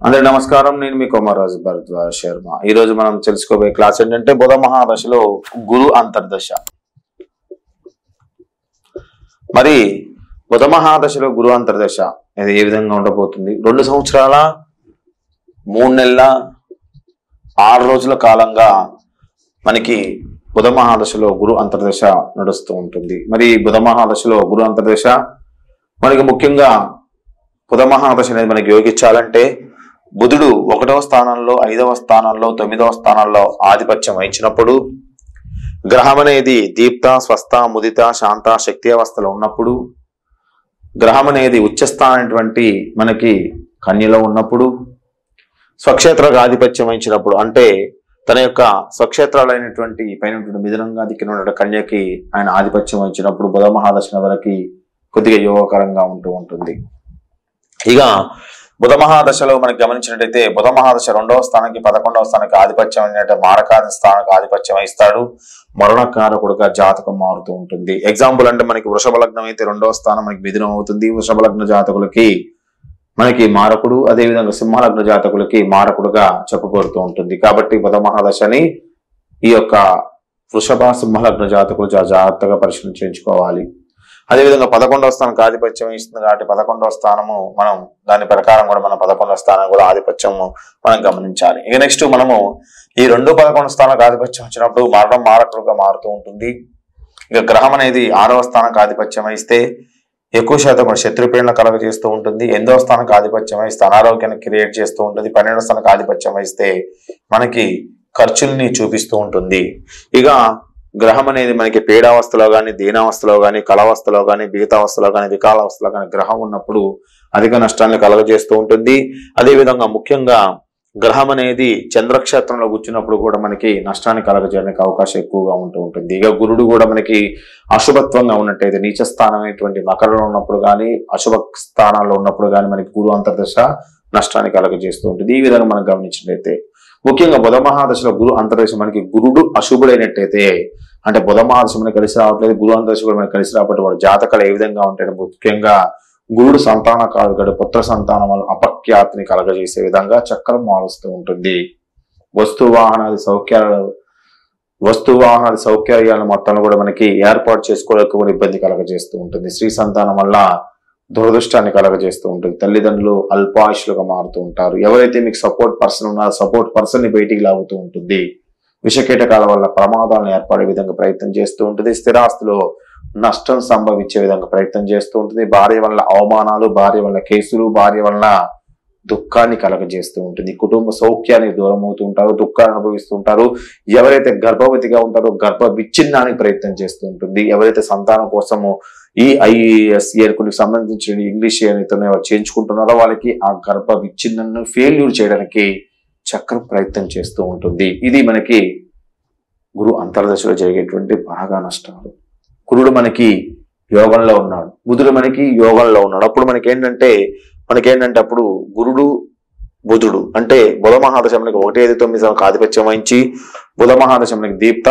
అందరి నమస్కారం. నేను మీ కొమర్రాజు భరద్వాజ శర్మ. ఈ రోజు మనం తెలుసుకోబోయే క్లాస్ ఏంటంటే బుధ మహాదశలో గురు అంతర్దశ. మరి బుధ మహాదశలో గురు అంతర్దశ ఇది ఏ విధంగా ఉండబోతుంది? 2 సంవత్సరాల 3 నెలల 6 రోజుల కాలంగా మనకి బుధ మహాదశలో గురు అంతర్దశ నడుస్తూ ఉంటుంది. మరి బుధ మహాదశలో గురు అంతర్దశ మనకి ముఖ్యంగా బుధ మహాదశ అనేది మనకి యోగించాలంటే బుధుడు 1వ స్థానంలో 5వ స్థానంలో 9వ స్థానంలో ఆధిపత్యం వహించినప్పుడు, గ్రహం అనేది దీప్త స్వస్థ ముదిత శాంత శక్తి అవస్థలో ఉన్నప్పుడు, గ్రహం అనేది ఉచ్చస్థానటువంటి మనకి కన్యలో ఉన్నప్పుడు, స్వక్షేత్రకు ఆధిపత్యం వహించినప్పుడు అంటే తన యొక్క స్వక్షేత్రాలైనటువంటి పైన మిథునంగా దిక్కిన కన్యకి ఆయన ఆధిపత్యం వహించినప్పుడు బుధ మహాదశ వరకు కొద్దిగా యోగకరంగా ఉంటూ ఉంటుంది. ఇక బుధ మహాదశలో మనకి గమనించినట్టయితే బుధ మహాదశ 2వ స్థానానికి 11వ స్థానానికి ఆధిపత్యం అయినట్టు మారకాది స్థానానికి ఆధిపత్యం వహిస్తాడు. మరణకారకుడుగా జాతకం మారుతూ ఉంటుంది. ఎగ్జాంపుల్ అంటే మనకి వృషభ లగ్నం అయితే 2వ స్థానం మనకి మిథునం అవుతుంది. వృషభ లగ్న జాతకులకి మనకి మారకుడు, అదేవిధంగా సింహలగ్న జాతకులకి మారకుడుగా చెప్పబడుతూ ఉంటుంది. కాబట్టి బుధ మహాదశని ఈ యొక్క వృషభ సింహలగ్న జాతకులు జాగ్రత్తగా పరిశీలించుకోవాలి. అదేవిధంగా 11వ స్థానానికి ఆధిపత్యం ఇస్తుంది కాబట్టి 11వ స్థానము మనం దాని ప్రకారం కూడా మనం 11వ స్థానం కూడా ఆధిపత్యము మనం గమనించాలి. ఇక నెక్స్ట్ మనము ఈ 2-11 స్థానానికి ఆధిపత్యం వచ్చినప్పుడు మరణం మారకుడుగా మారుతూ ఉంటుంది. ఇక గ్రహం అనేది 6వ స్థానానికి ఆధిపత్యం వహిస్తే ఎక్కువ శాతం శత్రుపీడన కలగజేస్తూ ఉంటుంది. 8వ స్థానానికి ఆధిపత్యం వహిస్తే అనారోగ్యాన్ని క్రియేట్ చేస్తూ ఉంటుంది. 12వ స్థానానికి ఆధిపత్యం వహిస్తే మనకి ఖర్చుల్ని చూపిస్తూ ఉంటుంది. ఇక గ్రహం అనేది మనకి పీడావస్థలో కానీ దీనావస్థలో కానీ కళావస్థలో కానీ బీతావస్థలో కానీ వికాలావస్థలో కానీ గ్రహం ఉన్నప్పుడు అధిక నష్టాన్ని కలగజేస్తూ ఉంటుంది. అదేవిధంగా ముఖ్యంగా గ్రహం అనేది చంద్రక్షేత్రంలో కూర్చున్నప్పుడు కూడా మనకి నష్టాన్ని కలగజేయడానికి అవకాశం ఎక్కువగా ఉంటూ ఉంటుంది. ఇక గురుడు కూడా మనకి అశుభత్వంగా ఉన్నట్టయితే నీచ స్థానమైనటువంటి మకరంలో ఉన్నప్పుడు కానీ అశుభ స్థానాల్లో ఉన్నప్పుడు కానీ మనకి గురు అంతర్దశ నష్టాన్ని కలగజేస్తూ ఉంటుంది. ఈ విధంగా మనం గమనించినట్లయితే ముఖ్యంగా బుధ మహాదశలో గురు అంతర్దశ మనకి గురుడు అశుభుడైనట్టయితే అంటే బుధ మహాదశ మనకి కలిసి రావట్లేదు, గురు అంతర్దశ కూడా మనకి కలిసి రాబట్టి వాడు జాతకాలు ఏ విధంగా ఉంటాయి? ముఖ్యంగా గురుడు సంతానకారకుడు, పుత్ర సంతానం వల్ల అపఖ్యాతిని కలగజేసే విధంగా చక్రం మారుస్తూ ఉంటుంది. వస్తువాహనాది సౌకర్యాల మొత్తాన్ని కూడా మనకి ఏర్పాటు చేసుకోలేక కూడా ఇబ్బంది కలగజేస్తూ ఉంటుంది. స్త్రీ సంతానం వల్ల దురదృష్టాన్ని కలగజేస్తూ ఉంటుంది. తల్లిదండ్రులు అల్పాయుషులుగా మారుతూ ఉంటారు. ఎవరైతే మీకు సపోర్ట్ పర్సన్ ఉన్నారో సపోర్ట్ పర్సన్ ని బయటికి లాగుతూ ఉంటుంది. విషకీటకాల వల్ల ప్రమాదాలను ఏర్పడే విధంగా ప్రయత్నం చేస్తూ ఉంటుంది. స్థిరాస్తిలో నష్టం సంభవించే విధంగా ప్రయత్నం చేస్తూ ఉంటుంది. భార్య వల్ల అవమానాలు, భార్య వల్ల కేసులు, భార్య వల్ల దుఃఖాన్ని కలగజేస్తూ ఉంటుంది. కుటుంబ సౌఖ్యానికి దూరం అవుతూ ఉంటారు, దుఃఖాన్ని అనుభవిస్తూ ఉంటారు. ఎవరైతే గర్భవతిగా ఉంటారో గర్భ విచ్ఛిన్నానికి ప్రయత్నం చేస్తూ ఉంటుంది. ఎవరైతే సంతానం కోసము ఈ IAS ఇయర్కులకు సంబంధించిన ఇంగ్లీష్ ఏదైతే చేయించుకుంటున్నారో వాళ్ళకి ఆ గర్భ విచ్ఛిన్నాన్ని ఫెయిల్యూర్ చేయడానికి చక్రం ప్రయత్నం చేస్తూ ఉంటుంది. ఇది మనకి గురు అంతర్దశలో జరిగేటువంటి బాగా నష్టాలు. గురుడు మనకి యోగంలో ఉన్నాడు, బుధుడు మనకి యోగంలో ఉన్నాడు. అప్పుడు మనకేంటంటే అప్పుడు గురుడు బుధుడు అంటే బుధ మహాదశ మనకి 1-5-9 ఆధిపత్యం వహించి బుధ మహాదశ మనకి దీప్త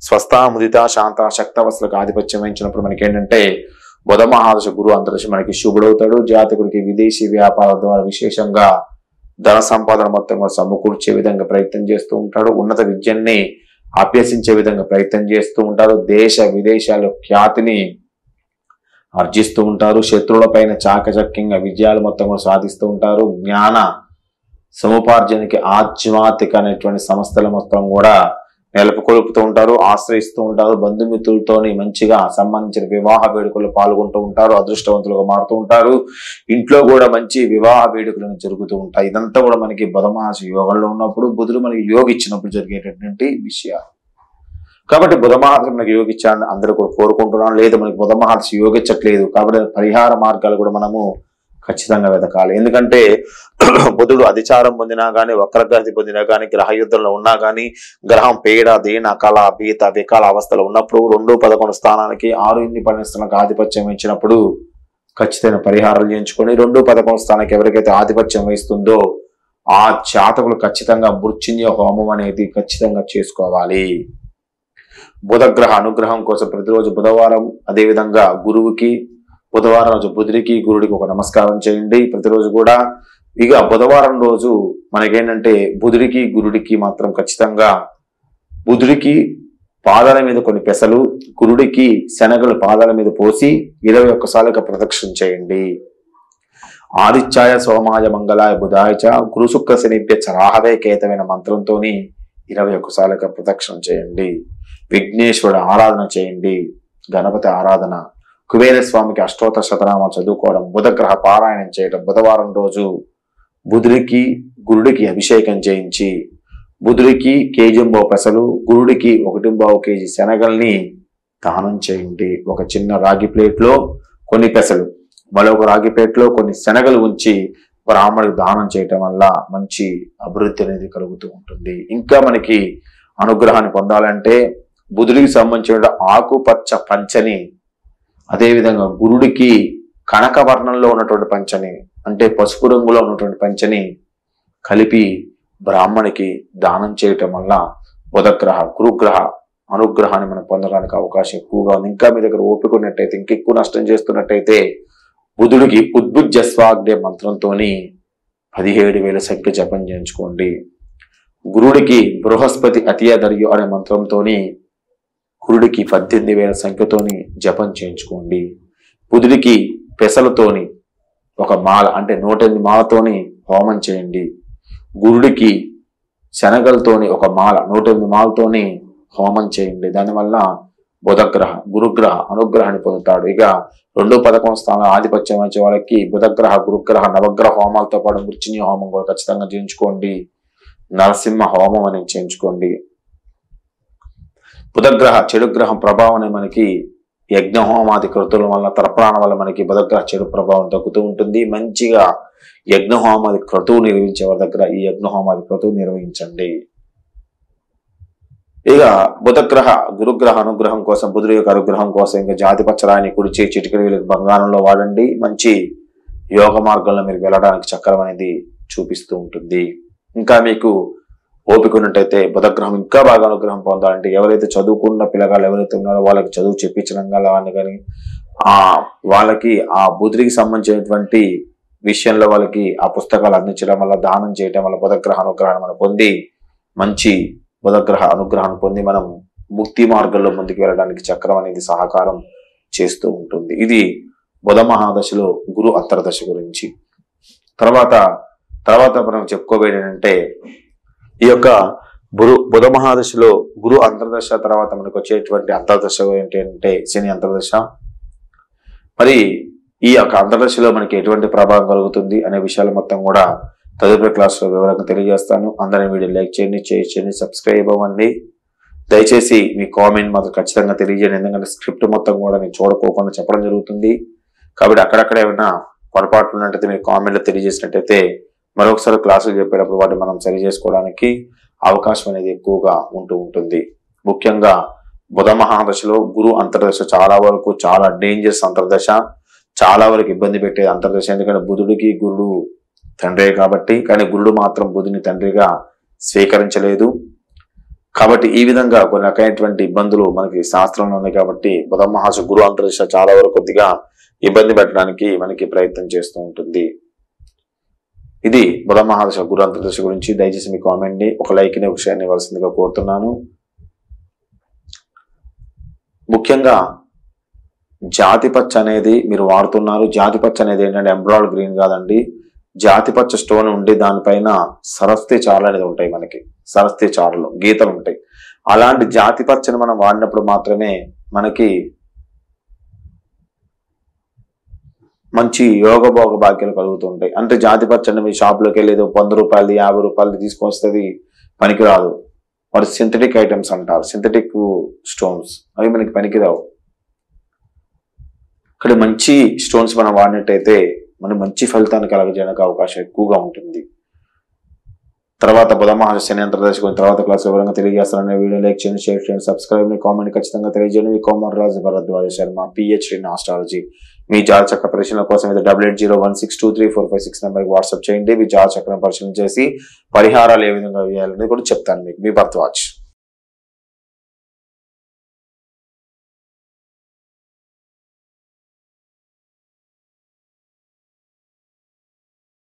స్వస్థ ముదిత శాంత శక్తావస్థలకు ఆధిపత్యం వహించినప్పుడు మనకేంటంటే బుధ మహాదశ గురు అంతర్దశ మనకి శుభుడవుతాడు. జాతకుడికి విదేశీ వ్యాపారాల ద్వారా విశేషంగా ధన సంపాదన మొత్తం కూడా సమకూర్చే విధంగా ప్రయత్నం చేస్తూ ఉంటాడు. ఉన్నత విద్యని అభ్యసించే విధంగా ప్రయత్నం చేస్తూ ఉంటారు. దేశ విదేశాల్లో ఖ్యాతిని ఆర్జిస్తూ ఉంటారు. శత్రువుల పైన చాకచక్యంగా విజయాలు మొత్తం కూడా సాధిస్తూ ఉంటారు. జ్ఞాన సముపార్జనకి ఆధ్యాత్మిక అనేటువంటి సంస్థల మొత్తం కూడా నెలకొల్పుతూ ఉంటారు, ఆశ్రయిస్తూ ఉంటారు. బంధుమిత్రులతోని మంచిగా సంబంధించిన వివాహ వేడుకల్లో పాల్గొంటూ ఉంటారు. అదృష్టవంతులుగా మారుతూ ఉంటారు. ఇంట్లో కూడా మంచి వివాహ వేడుకలను జరుగుతూ ఉంటాయి. ఇదంతా కూడా మనకి బుధ మహాదశ యోగంలో ఉన్నప్పుడు బుధుడు మనకి యోగ ఇచ్చినప్పుడు జరిగేటటువంటి విషయాలు. కాబట్టి బుధ మహాదశ మనకి యోగించాలని అందరూ కూడా కోరుకుంటున్నాం. లేదు మనకి బుధ మహాదశ యోగించట్లేదు కాబట్టి పరిహార మార్గాలు కూడా మనము ఖచ్చితంగా వెతకాలి. ఎందుకంటే బుధుడు అధిచారం పొందినా కానీ వక్రగతి పొందినా కానీ గ్రహ యుద్ధంలో ఉన్నా కానీ గ్రహం పేడ దీన కళ బీత వికాల అవస్థలో ఉన్నప్పుడు 2-11 స్థానానికి 6-12 స్థానానికి ఆధిపత్యం ఇచ్చినప్పుడు ఖచ్చితమైన పరిహారాలు చేయించుకొని 2-11 స్థానానికి ఎవరికైతే ఆధిపత్యం వహిస్తుందో ఆ జాతకులు ఖచ్చితంగా మృత్యుంజయ హోమం అనేది ఖచ్చితంగా చేసుకోవాలి. బుధగ్రహ అనుగ్రహం కోసం ప్రతిరోజు బుధవారం అదేవిధంగా గురువుకి బుధవారం రోజు బుధుడికి గురుడికి ఒక నమస్కారం చేయండి. ప్రతిరోజు కూడా ఇక బుధవారం రోజు మనకేంటంటే బుధుడికి గురుడికి మాత్రం ఖచ్చితంగా బుధుడికి పాదాల మీద కొన్ని పెసలు, గురుడికి శనగలు పాదాల మీద పోసి 21 సార్లుగా ప్రదక్షిణ చేయండి. ఆదిత్యాయ సోమాయ మంగళాయ బుధాయ చ గురు శుక్ర శనిభ్య రాహవే కేతమైన మంత్రంతో 21 సార్లుగా ప్రదక్షిణ చేయండి. విఘ్నేశ్వరుడు ఆరాధన చేయండి, గణపతి ఆరాధన, కుబేర స్వామికి అష్టోత్తర శతనామాలు చదువుకోవడం, బుధగ్రహ పారాయణం చేయడం, బుధవారం రోజు బుధుడికి గురుడికి అభిషేకం చేయించి బుధుడికి కేజీంబో పెసలు, గురుడికి 1.5 కేజీ శనగల్ని దానం చేయండి. ఒక చిన్న రాగి ప్లేట్లో కొన్ని పెసలు, మరొక రాగి ప్లేట్లో కొన్ని శనగలు ఉంచి బ్రాహ్మణుడికి దానం చేయటం వల్ల మంచి అభివృద్ధి అనేది కలుగుతూ ఉంటుంది. ఇంకా మనకి అనుగ్రహాన్ని పొందాలంటే బుధుడికి సంబంధించిన ఆకుపచ్చ పంచని, అదేవిధంగా గురుడికి కనక వర్ణంలో ఉన్నటువంటి పంచని, అంటే పసుపు రంగులో ఉన్నటువంటి పంచని కలిపి బ్రాహ్మణికి దానం చేయటం వల్ల బుధగ్రహ గురుగ్రహ అనుగ్రహాన్ని మనం పొందడానికి అవకాశం ఎక్కువగా ఉంది. ఇంకా మీ దగ్గర ఓపిక ఉన్నట్టయితే, ఇంకెక్కువ నష్టం చేస్తున్నట్టయితే బుధుడికి ఉద్భుజ్యస్వాగ్నే మంత్రంతో 17,000 సంఖ్య జపం చేయించుకోండి. గురుడికి బృహస్పతి అతియదర్యు అనే మంత్రంతో గురుడికి 18,000 సంఖ్యతోని జపం చేయించుకోండి. బుధుడికి పెసలతోని ఒక మాల, అంటే 108 మాలతోని హోమం చేయండి. గురుడికి శనగలతోని ఒక మాల, 108 మాలతోని హోమం చేయండి. దానివల్ల బుధగ్రహ గురుగ్రహ అనుగ్రహాన్ని పొందుతాడు. ఇక 2, 11 స్థానాల ఆధిపత్యం వచ్చే వాళ్ళకి బుధగ్రహ గురుగ్రహ నవగ్రహ హోమాలతో పాటు మృత్యుంజయ హోమం కూడా ఖచ్చితంగా చేయించుకోండి. నరసింహ హోమం అనేది చేయించుకోండి. బుధగ్రహ చెడు గ్రహం ప్రభావం మనకి యజ్ఞ హోమాది కృతుల వల్ల, తర్పణాల వల్ల మనకి బుధగ్రహ చెడు ప్రభావం తగ్గుతూ ఉంటుంది. మంచిగా యజ్ఞ హోమాది క్రతువు నిర్వహించే వారి దగ్గర ఈ యజ్ఞ హోమాది క్రతువు నిర్వహించండి. ఇక బుధగ్రహ గురుగ్రహ అనుగ్రహం కోసం, బుధుడి యొక్క అనుగ్రహం కోసం ఇంకా జాతిపచ్చరాయిని కుడిచి చిటికెడు వేలకు బంగారంలో వాడండి. మంచి యోగ మార్గంలో మీరు వెళ్ళడానికి చక్రం అనేది చూపిస్తూ ఉంటుంది. ఇంకా మీకు ఓపిక ఉన్నట్టయితే బుధగ్రహం ఇంకా బాగా అనుగ్రహం పొందాలంటే ఎవరైతే చదువుకున్న పిల్లగాళ్ళు ఎవరైతే ఉన్నారో వాళ్ళకి చదువు చెప్పించడం కానీ వాళ్ళకి ఆ బుధుడికి సంబంధించినటువంటి విషయంలో వాళ్ళకి ఆ పుస్తకాలు అందించడం వల్ల, దానం చేయడం వల్ల బుధగ్రహ అనుగ్రహాన్ని మనం పొంది మంచి బుధగ్రహ అనుగ్రహాన్ని పొంది మనం ముక్తి మార్గంలో ముందుకు వెళ్ళడానికి చక్రం అనేది సహకారం చేస్తూ ఉంటుంది. ఇది బుధ మహాదశలో గురు అంతర్దశ గురించి. తర్వాత మనం చెప్పుకోబోయేది ఏంటంటే ఈ యొక్క బుధ మహాదశలో గురు అంతర్దశ తర్వాత మనకు వచ్చేటువంటి అంతర్దశ ఏంటి అంటే శని అంతర్దశ. మరి ఈ యొక్క అంతర్దశలో మనకి ఎటువంటి ప్రభావం కలుగుతుంది అనే విషయాలు మొత్తం కూడా తదుపరి క్లాసులో వివరంగా తెలియజేస్తాను. అందరినీ వీడియో లైక్ చేయండి, షేర్ చేయండి, సబ్స్క్రైబ్ అవ్వండి. దయచేసి మీ కామెంట్ మాత్రం ఖచ్చితంగా తెలియజేయండి. ఎందుకంటే స్క్రిప్ట్ మొత్తం కూడా నేను చూడకోకుండా చెప్పడం జరుగుతుంది. కాబట్టి అక్కడక్కడ ఏమైనా పొరపాట్లు ఉన్నట్టయితే మీరు కామెంట్లో తెలియజేసినట్టయితే మరొకసారి క్లాసులు చెప్పేటప్పుడు వాటిని మనం సరి చేసుకోవడానికి అవకాశం అనేది ఎక్కువగా ఉంటూ ఉంటుంది. ముఖ్యంగా బుధ మహాదశలో గురు అంతర్దశ చాలా వరకు చాలా డేంజరస్ అంతర్దశ, చాలా వరకు ఇబ్బంది పెట్టే అంతర్దశ. ఎందుకంటే బుధుడికి గురుడు తండ్రే కాబట్టి, కానీ గురుడు మాత్రం బుధుని తండ్రిగా స్వీకరించలేదు. కాబట్టి ఈ విధంగా కొన్ని రకమైనటువంటి ఇబ్బందులు మనకి శాస్త్రంలో ఉన్నాయి. కాబట్టి బుధ మహాదశ గురు అంతర్దశ చాలా వరకు కొద్దిగా ఇబ్బంది పెట్టడానికి మనకి ప్రయత్నం చేస్తూ ఉంటుంది. ఇది బుధ మహాదశ గురు అంతర్దశ గురించి. దయచేసి మీ కామెంట్ ని ఒక లైక్ ని ఒక షేర్ ని ఇవ్వాల్సిందిగా కోరుతున్నాను. ముఖ్యంగా జాతిపచ్చ అనేది మీరు వాడుతున్నారు. జాతిపచ్చ అనేది ఏంటంటే ఎంబ్రాయిడ్ గ్రీన్ కాదండి, జాతిపచ్చ స్టోన్ ఉండి దానిపైన సరస్వతి చారలు అనేది ఉంటాయి. మనకి సరస్వతి చారలు గీతలు ఉంటాయి. అలాంటి జాతిపచ్చని మనం వాడినప్పుడు మాత్రమే మనకి మంచి యోగభోగ భాగ్యాలు కలుగుతూ ఉంటాయి. అంటే జాతిపచ్చని మీ షాప్లోకి వెళ్ళి 100 రూపాయలు 50 రూపాయలు తీసుకొస్తుంది, పనికిరాదు. వాడు సింథటిక్ ఐటమ్స్ అంటారు, సింథటిక్ స్టోన్స్, అవి మనకి పనికిరావు. ఇక్కడ మంచి స్టోన్స్ మనం వాడినట్టయితే మనం మంచి ఫలితాన్ని కలగజేయడానికి అవకాశం ఎక్కువగా ఉంటుంది. తర్వాత బుధ మహాదశ శని అంతర్దశ తర్వాత క్లాస్ వివరంగా తెలియజేస్తారనే వీడియో లైక్ చేయండి, షేర్ చేయండి, సబ్స్క్రైబ్ ని కామెంట్ ఖచ్చితంగా తెలియజేయండి. మీ Komarraju Bharadwaja Sharma, PhD in astrology. మీ జాతచక్ర పరిశీలన కోసం అయితే 8801623456 నెంబర్కి వాట్సాప్ చేయండి. మీ జాతచక్రం పరిశీలన చేసి పరిహారాలు ఏ విధంగా వేయాలనేది కూడా చెప్తాను మీకు. మీ భరద్వాజ్.